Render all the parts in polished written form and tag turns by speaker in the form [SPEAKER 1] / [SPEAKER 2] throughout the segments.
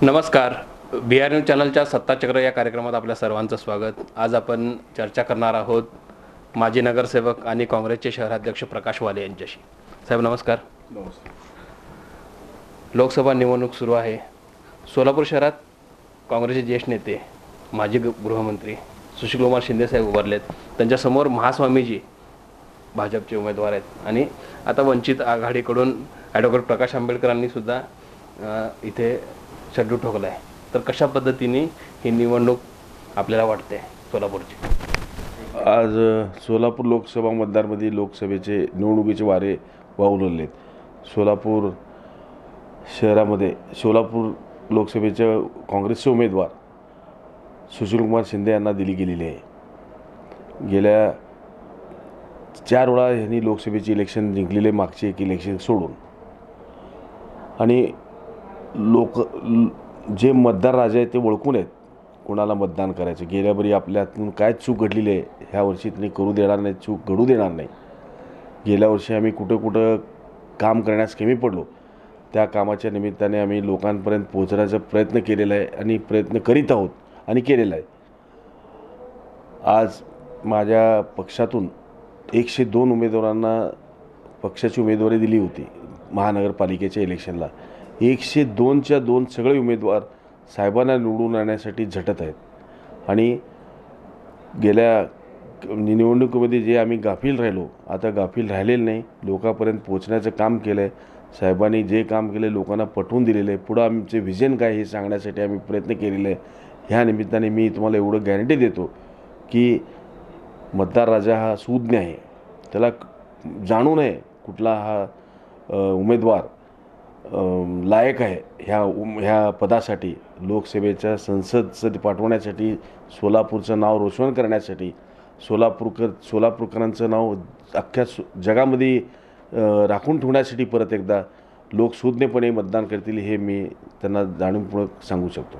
[SPEAKER 1] नमस्कार. बिहार न्यूज चॅनलच्या सत्ताचक्र या कार्यक्रमात आपल्या सर्वांचं स्वागत. आज आपण चर्चा करणार आहोत माजी नगरसेवक आणि काँग्रेसचे शहराध्यक्ष प्रकाश वाले यांच्याशी. साहेब नमस्कार.
[SPEAKER 2] नमस्कार.
[SPEAKER 1] लोकसभा निवडणूक सुरू आहे. सोलापूर शहरात काँग्रेसचे ज्येष्ठ नेते माजी गृहमंत्री सुशीलकुमार शिंदे साहेब उभारलेत. त्यांच्यासमोर महास्वामीजी भाजपचे उमेदवार आहेत आणि आता वंचित आघाडीकडून ॲडव्होकेट प्रकाश आंबेडकरांनी सुद्धा इथे शेड्यू ठोकला आहे. तर कशा पद्धतीने ही निवडणूक आपल्याला वाटते सोलापूरची?
[SPEAKER 2] आज सोलापूर लोकसभा मतदारमध्ये लोकसभेचे निवडणुकीचे वारे वाहू लागलेत. सोलापूर शहरामध्ये सोलापूर लोकसभेचे काँग्रेसचे उमेदवार सुशीलकुमार शिंदे यांना दिली गेलेली आहे. गेल्या 4 वेळा यांनी लोकसभेचे इलेक्शन जिंकलेले, मागचे एक इलेक्शन सोडून. आणि जे मतदार राजे आहेत ते ओळखून आहेत कोणाला मतदान करायचं. गेल्याबरी आपल्यातून काय चूक घडलेली आहे ह्या वर्षी त्यांनी करू देणार नाही, चूक घडू देणार नाही. गेल्या वर्षी आम्ही कुठं काम करण्यास कमी पडलो, त्या कामाच्या निमित्ताने आम्ही लोकांपर्यंत पोहोचण्याचा प्रयत्न केलेला आहे आणि प्रयत्न करीत आहोत आणि केलेला आहे. आज माझ्या पक्षातून 102 उमेदवारांना पक्षाची उमेदवारी दिली होती. महानगरपालिकेच्या इलेक्शनला 102च्या 2 सगळे उमेदवार साहेबांना निवडून आणण्यासाठी झटत आहेत. आणि गेल्या निवडणुकीमध्ये जे आम्ही गाफील राहिलो, आता गाफील राहिलेलं नाही, लोकांपर्यंत पोहोचण्याचं काम केलं आहे. साहेबांनी जे काम केलं लोकांना पटवून दिलेलं आहे. पुढं आमचे व्हिजन काय हे सांगण्यासाठी आम्ही प्रयत्न केलेले आहे. ह्या निमित्ताने मी तुम्हाला एवढं गॅरंटी देतो की मतदार राजा हा सुज्ञ आहे. त्याला जाणून आहे कुठला हा उमेदवार लायक आहे ह्या पदासाठी, लोकसभेच्या संसद पाठवण्यासाठी, सोलापूरचं नाव रोशन करण्यासाठी, सोलापूरकरांचं नाव अख्ख्या जगामध्ये राखून ठेवण्यासाठी परत एकदा लोक सुज्ञपणे मतदान करतील हे मी त्यांना जाणीवपूर्वक सांगू शकतो.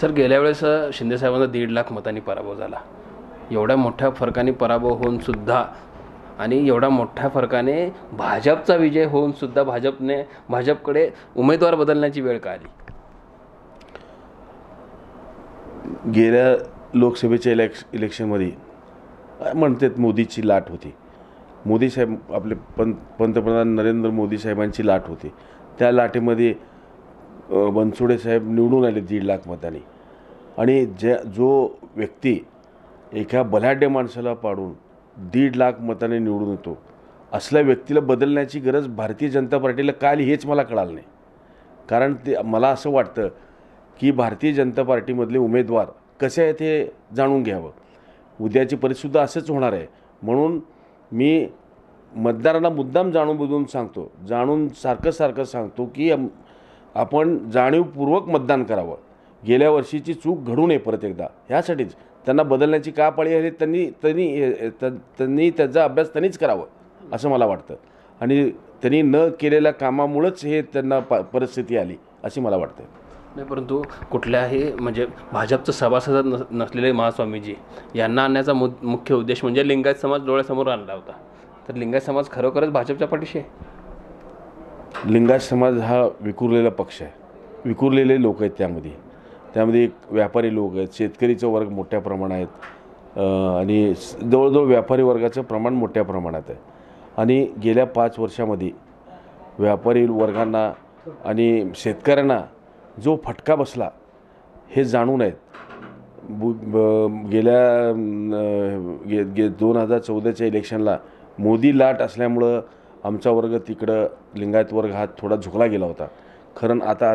[SPEAKER 1] सर, गेल्या वेळेस शिंदेसाहेबांचा 1.5 लाख मतांनी पराभव झाला. एवढ्या मोठ्या फरकाने पराभव होऊन सुद्धा आणि एवढ्या मोठ्या फरकाने भाजपचा विजय होऊन सुद्धा भाजपकडे उमेदवार बदलण्याची वेळ का आली?
[SPEAKER 2] गेल्या लोकसभेच्या इलेक्शनमध्ये म्हणतात मोदीची लाट होती. मोदी साहेब आपले पंतप्रधान नरेंद्र मोदी साहेबांची लाट होती. त्या लाटेमध्ये बनसोडे साहेब निवडून आले 1.5 लाख मतांनी. आणि जो व्यक्ती एका बलाढ्य माणसाला पाडून 1.5 लाख मताने निवडून येतो, असल्या व्यक्तीला बदलण्याची गरज भारतीय जनता पार्टीला का आली हेच मला कळालं नाही. कारण मला असं वाटतं की भारतीय जनता पार्टीमधले उमेदवार कसे आहेत हे जाणून घ्यावं. उद्याची परिस्थिती असंच होणार आहे. म्हणून मी मतदारांना मुद्दाम जाणून सांगतो, सारखं सांगतो की आपण जाणीवपूर्वक मतदान करावं. गेल्या वर्षीची चूक घडू नये परत एकदा, ह्यासाठीच त्यांना बदलण्याची का पाळी आली त्यांनी त्याचा अभ्यास त्यांनीच करावं असं मला वाटतं. आणि त्यांनी न केलेल्या कामामुळंच हे त्यांना परिस्थिती आली अशी मला वाटतं.
[SPEAKER 1] नाही, परंतु कुठल्याही म्हणजे भाजपचं सभासद नसलेले महास्वामीजी यांना आणण्याचा मुख्य उद्देश म्हणजे लिंगायत समाज डोळ्यासमोर आणला होता. तर लिंगायत समाज खरोखरच भाजपच्या पाठीशी आहे?
[SPEAKER 2] लिंगायत समाज हा विखुरलेला पक्ष आहे. विखुरलेले लोक आहेत त्यामध्ये एक व्यापारी लोक आहेत, शेतकरीचा वर्ग मोठ्या प्रमाणात आहेत आणि जवळजवळ व्यापारी वर्गाचं प्रमाण मोठ्या प्रमाणात आहे. आणि गेल्या 5 वर्षामध्ये व्यापारी वर्गांना आणि शेतकऱ्यांना जो फटका बसला हे जाणून आहेत. गेल्या 2014च्या इलेक्शनला मोदी लाट असल्यामुळं आमचा वर्ग तिकडं लिंगायत वर्ग हा थोडा झुकला गेला होता. खरं आता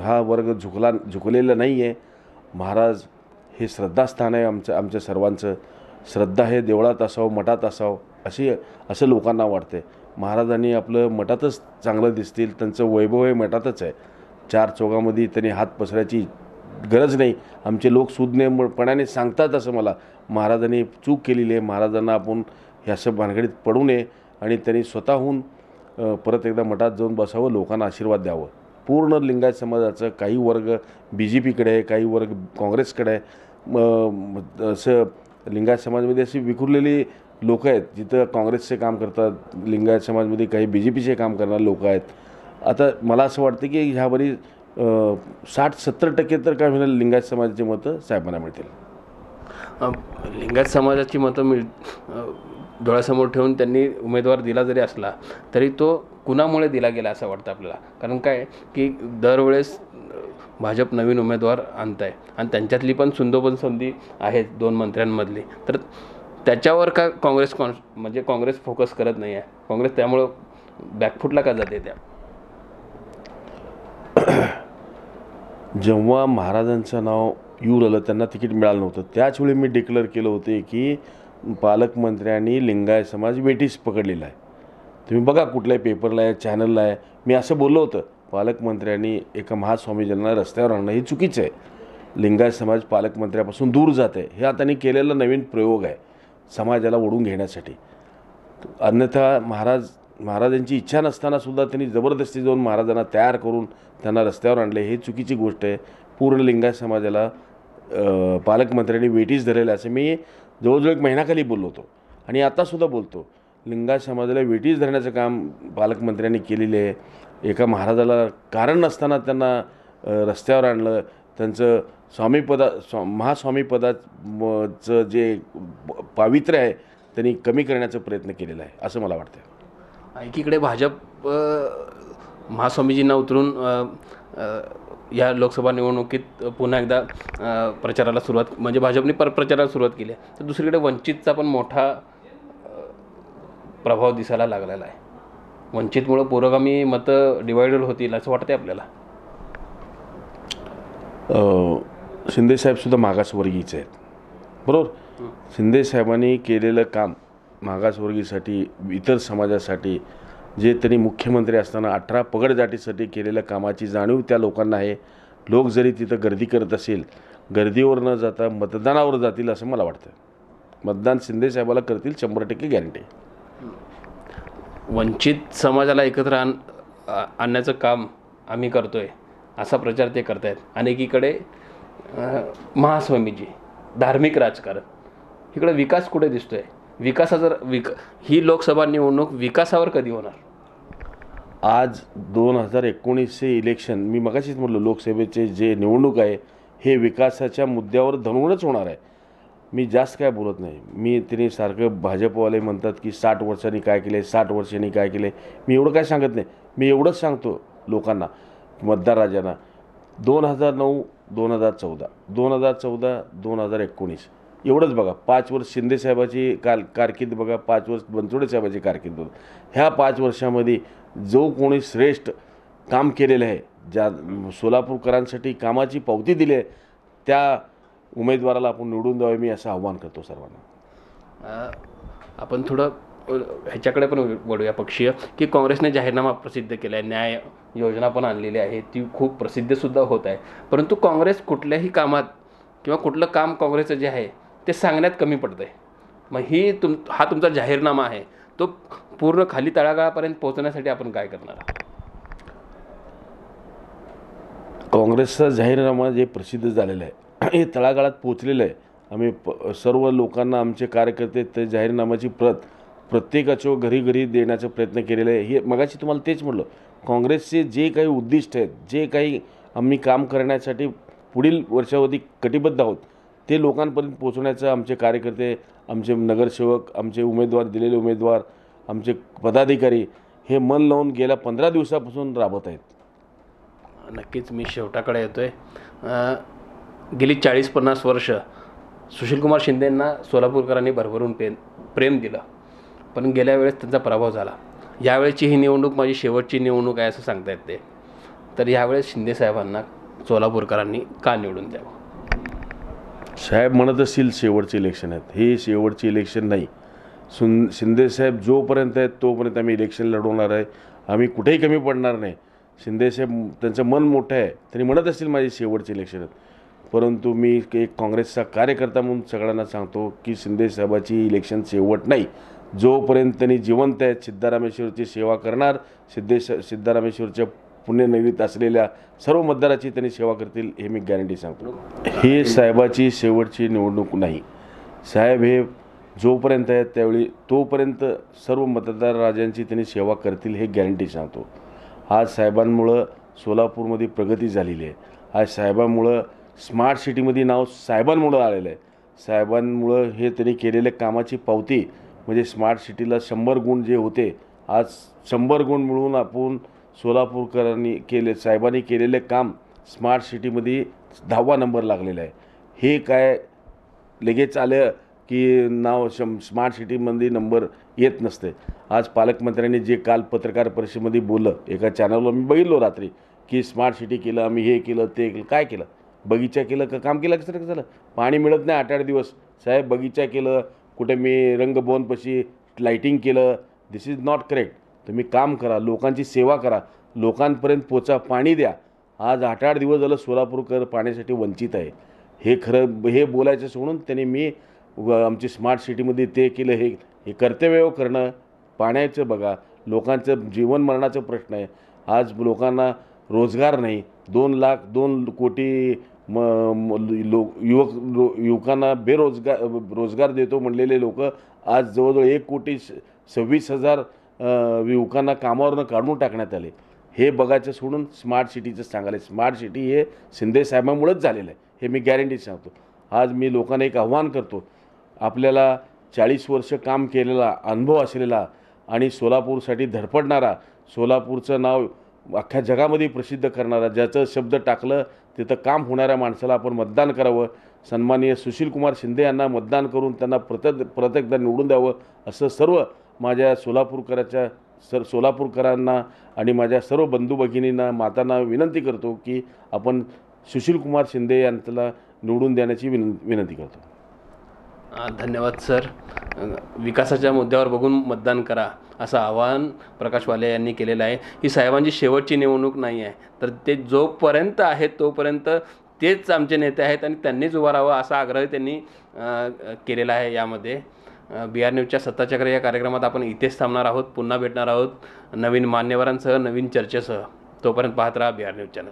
[SPEAKER 2] हा वर्ग झुकलेला नाही आहे. महाराज हे श्रद्धास्थान आहे आमच्या सर्वांचं. श्रद्धा हे देवळात असावं, मठात असावं असं लोकांना वाटते. महाराजांनी आपलं मठातच चांगलं दिसतील, त्यांचं वैभव हे मठातच आहे. 4 चौघामध्ये त्यांनी हात पसरायची गरज नाही. आमचे लोक सुज्ञपणाने सांगतात असं मला. महाराजांनी चूक केलेली आहे. महाराजांना आपण ह्या असं भानगडीत पडू नये आणि त्यांनी स्वतःहून परत एकदा मठात जाऊन बसावं, लोकांना आशीर्वाद द्यावं. पूर्ण लिंगायत समाजाचं काही वर्ग BJPकडे आहे, काही वर्ग काँग्रेसकडे आहे. असं लिंगायत समाजामध्ये अशी विखुरलेली लोक आहेत. जिथं काँग्रेसचे काम करतात, लिंगायत समाजमध्ये काही BJPचे काम करणारे लोक आहेत. आता मला असं वाटतं की ह्यावरी 60-70% तर काय होईल लिंगायत समाजाची मतं साहेबांना मिळतील.
[SPEAKER 1] लिंगायत समाजाची मतं डोळ्यासमोर ठेवून त्यांनी उमेदवार दिला जरी असला तरी तो कुणामुळे दिला गेला असं वाटतं आपल्याला. कारण काय की दरवेळेस भाजप नवीन उमेदवार आणत आहे आणि त्यांच्यातली पण सुंदोबन संधी आहेत 2 मंत्र्यांमधली, तर त्याच्यावर का काँग्रेस फोकस करत नाही आहे? काँग्रेस त्यामुळं बॅकफुटला का जाते त्या?
[SPEAKER 2] जेव्हा महाराजांचं नाव येऊ लागलं, त्यांना तिकीट मिळालं नव्हतं, त्याचवेळी मी डिक्लेअर केलं होते की पालकमंत्र्यांनी लिंगायत समाज वेटीस पकडलेला आहे. तुम्ही बघा कुठल्याही पेपरला आहे, चॅनलला आहे, मी असं बोललो होतं. पालकमंत्र्यांनी एका महास्वामीजींना रस्त्यावर आणणं हे चुकीचं आहे. लिंगायत समाज पालकमंत्र्यापासून दूर जात आहे. हे आता त्यांनी केलेला नवीन प्रयोग आहे समाजाला ओढून घेण्यासाठी. अन्यथा महाराजांची इच्छा नसताना सुद्धा त्यांनी जबरदस्ती जाऊन महाराजांना तयार करून त्यांना रस्त्यावर आणले, हे चुकीची गोष्ट आहे. पूर्ण लिंगायत समाजाला पालकमंत्र्यांनी वेटीस धरलेलं असं मी जवळजवळ 1 महिन्याखाली बोललो होतो आणि आतासुद्धा बोलतो. लिंगायत समाजाला वेटीस धरण्याचं काम पालकमंत्र्यांनी केलेले आहे. एका महाराजाला कारण नसताना त्यांना रस्त्यावर आणलं. त्यांचं महास्वामीपदाचं जे पावित्र्य आहे त्यांनी कमी करण्याचा प्रयत्न केलेला आहे असं मला वाटतं.
[SPEAKER 1] एकीकडे भाजप महास्वामीजींना उतरून या लोकसभा निवडणुकीत पुन्हा एकदा प्रचाराला सुरुवात म्हणजे भाजपने प्रचाराला सुरुवात केली आहे, तर दुसरीकडे वंचितचा पण मोठा प्रभाव दिसायला लागलेला आहे. वंचितमुळं पुरोगामी मतं डिवायडेड होतील असं वाटते आपल्याला.
[SPEAKER 2] शिंदेसाहेबसुद्धा मागासवर्गीयचे आहेत, बरोबर. शिंदेसाहेबांनी केलेलं काम मागासवर्गीसाठी, इतर समाजासाठी, जे त्यांनी मुख्यमंत्री असताना 18 पगडजाटीसाठी केलेल्या कामाची जाणीव त्या लोकांना आहे. लोक जरी तिथं गर्दी करत असेल, गर्दीवर न जाता मतदानावर जातील असं मला वाटतं. मतदान शिंदेसाहेबाला करतील 100% गॅरंटी.
[SPEAKER 1] वंचित समाजाला एकत्र आणण्याचं काम आम्ही करतोय असा प्रचार ते करतायत. आणि एकीकडे महास्वामीजी, धार्मिक राजकारण, इकडे विकास कुठे दिसतोय? ही लोकसभा निवडणूक विकासावर कधी होणार?
[SPEAKER 2] आज 2019चे इलेक्शन, मी मगाशीच म्हटलं, लोकसभेचे जे निवडणूक आहे हे विकासाच्या मुद्द्यावर धरूनच होणार आहे. मी जास्त काय बोलत नाही. तिने सारखं भाजपवाले म्हणतात की 60 वर्षांनी काय केले, 60 वर्षांनी काय केले. मी एवढं काय सांगत नाही. मी एवढंच सांगतो लोकांना, मतदार राजांना, 2009, 2014, 2014, 2019 एवढंच बघा. 5 वर्ष शिंदेसाहेबाची कारकीर्द बघा, 5 वर्ष बनसोडे साहेबाची कारकीर्द बघा. ह्या 5 वर्षामध्ये जो कोणी श्रेष्ठ काम केलेलं आहे, ज्या सोलापूरकरांसाठी कामाची पावती दिली आहे, त्या उमेदवाराला आपण निवडून द्यावे, मी असं आव्हान करतो सर्वांना.
[SPEAKER 1] आपण थोडं ह्याच्याकडे पण वळूया पक्षीय, की काँग्रेसने जाहीरनामा प्रसिद्ध केला आहे, न्याय योजना पण आणलेली आहे, ती खूप प्रसिद्धसुद्धा होत आहे. परंतु काँग्रेस कुठल्याही कामात किंवा कुठलं काम काँग्रेसचं जे आहे ते सांगण्यात कमी पडतं आहे. मग हा तुमचा जाहीरनामा आहे, तो पूर्ण खाली तळागाळापर्यंत पोहोचण्यासाठी आपण काय करणार?
[SPEAKER 2] काँग्रेसचा जाहीरनामा जे प्रसिद्ध झालेलं आहे हे तळागाळात पोचलेलं आहे. आम्ही सर्व लोकांना, आमचे कार्यकर्ते, ते जाहीरनाम्याची प्रत्येकाच्या घरी देण्याचा प्रयत्न केलेला आहे. हे मगाशी तुम्हाला तेच म्हटलं, काँग्रेसचे जे काही उद्दिष्ट आहेत, जे काही आम्ही काम करण्यासाठी पुढील वर्षावधी कटिबद्ध आहोत, ते लोकांपर्यंत पोहोचवण्याचं आमचे कार्यकर्ते, आमचे नगरसेवक, आमचे उमेदवार, दिलेले उमेदवार, आमचे पदाधिकारी हे मन लावून गेल्या 15 दिवसापासून राबत आहेत.
[SPEAKER 1] नक्कीच मी शेवटाकडे येतो आहे. गेली 40-50 वर्ष सुशीलकुमार शिंदेंना सोलापूरकरांनी भरभरून प्रेम दिलं, पण गेल्या वेळेस त्यांचा पराभव झाला. यावेळेची ही निवडणूक माझी शेवटची निवडणूक आहे असं सांगता येते. तर यावेळेस शिंदेसाहेबांना सोलापूरकरांनी का निवडून द्यावं?
[SPEAKER 2] साहेब म्हणत असतील शेवटचे इलेक्शन आहेत, हे शेवटचे इलेक्शन नाही. शिंदेसाहेब जोपर्यंत आहेत तोपर्यंत आम्ही इलेक्शन लढवणार आहे. आम्ही कुठेही कमी पडणार नाही. शिंदेसाहेब, त्यांचं मन मोठं आहे, त्यांनी म्हणत असतील माझे शेवटचे इलेक्शन आहेत, परंतु मी एक काँग्रेसचा कार्यकर्ता म्हणून सगळ्यांना सांगतो की शिंदेसाहेबाची इलेक्शन शेवट नाही. जोपर्यंत त्यांनी जिवंत आहेत, सिद्धारामेश्वरची सेवा करणार, सिद्धारामेश्वरच्या पुण्यनगरीत असलेल्या सर्व मतदाराची त्यांनी सेवा करतील, हे मी गॅरंटी सांगतो. हे साहेबाची शेवटची निवडणूक नाही. साहेब हे जोपर्यंत आहेत त्यावेळी तोपर्यंत सर्व मतदार राजांची त्यांनी सेवा करतील, हे गॅरंटी सांगतो. आज साहेबांमुळं सोलापूरमध्ये प्रगती झालेली आहे. आज साहेबांमुळं स्मार्ट सिटीमध्ये नाव साहेबांमुळं आलेलं आहे. साहेबांमुळं हे त्यांनी केलेल्या कामाची पावती म्हणजे स्मार्ट सिटीला 100 गुण जे होते आज 100 गुण मिळून आपण सोलापूरकरांनी साहेबांनी केलेले काम स्मार्ट सिटीमध्ये 10वा नंबर लागलेला आहे. हे काय लगेच आलं की नाव स्मार्ट सिटीमध्ये नंबर येत नसते. आज पालकमंत्र्यांनी जे काल पत्रकार परिषदेमध्ये बोललं एका चॅनलवर मी बघितलो रात्री की स्मार्ट सिटी केलं आम्ही, हे केलं ते केलं. काय केलं? बगीचा केलं का काम केलं कसं झालं? पाणी मिळत नाही 8-8 दिवस. साहेब बगीचा केलं, कुठे मी रंगभवनपाशी लाईटिंग केलं. दिस इज नॉट करेक्ट. तुम्ही काम करा, लोकांची सेवा करा, लोकांपर्यंत पोचा, पाणी द्या. आज 8-8 दिवस झालं सोलापूरकर पाण्यासाठी वंचित आहे. हे खरं हे बोलायचं सोडून त्यांनी मी आमची स्मार्ट सिटीमध्ये ते केलं. हे कर्तव्य करणं. पाण्याचं बघा, लोकांचं जीवन मरणाचा प्रश्न आहे. आज लोकांना रोजगार नाही. 2 कोटी युवकांना रोजगार देतो म्हणलेले लोक आज जवळजवळ 1,26,000 युवकांना कामावरनं काढून टाकण्यात आले. हे बघायचं सोडून स्मार्ट सिटीचं सांगायला. स्मार्ट सिटी हे शिंदे साहेबांमुळेच झालेलं आहे, हे मी गॅरंटी सांगतो. आज मी लोकांना एक आव्हान करतो, आपल्याला 40 वर्ष काम केलेला अनुभव असलेला आणि सोलापूरसाठी धडपडणारा, सोलापूरचं नाव अख्ख्या जगामध्ये प्रसिद्ध करणारा, ज्याचं शब्द टाकलं तिथं काम होणाऱ्या माणसाला आपण मतदान करावं. सन्माननीय सुशीलकुमार शिंदे यांना मतदान करून त्यांना परत एकदा निवडून द्यावं असं सर्व माझ्या सोलापूरकरांना आणि माझ्या सर्व बंधू भगिनींना, मातांना विनंती करतो की आपण सुशीलकुमार शिंदे यांना निवडून देण्याची विनंती करतो.
[SPEAKER 1] धन्यवाद सर. विकासाच्या मुद्द्यावर बघून मतदान करा असं आवाहन प्रकाश वाले यांनी केलेलं आहे. ही साहेबांची शेवटची निवडणूक नाही आहे, तर ते जोपर्यंत आहेत तोपर्यंत तेच आमचे नेते आहेत आणि त्यांनीच उभं राहावं असा आग्रह त्यांनी केलेला आहे. यामध्ये BR न्यूजच्या सत्ताचक्र या कार्यक्रमात आपण इथेच थांबणार आहोत. पुन्हा भेटणार आहोत नवीन मान्यवरांसह, नवीन चर्चेसह. तोपर्यंत पाहत राहा BR न्यूज चॅनल.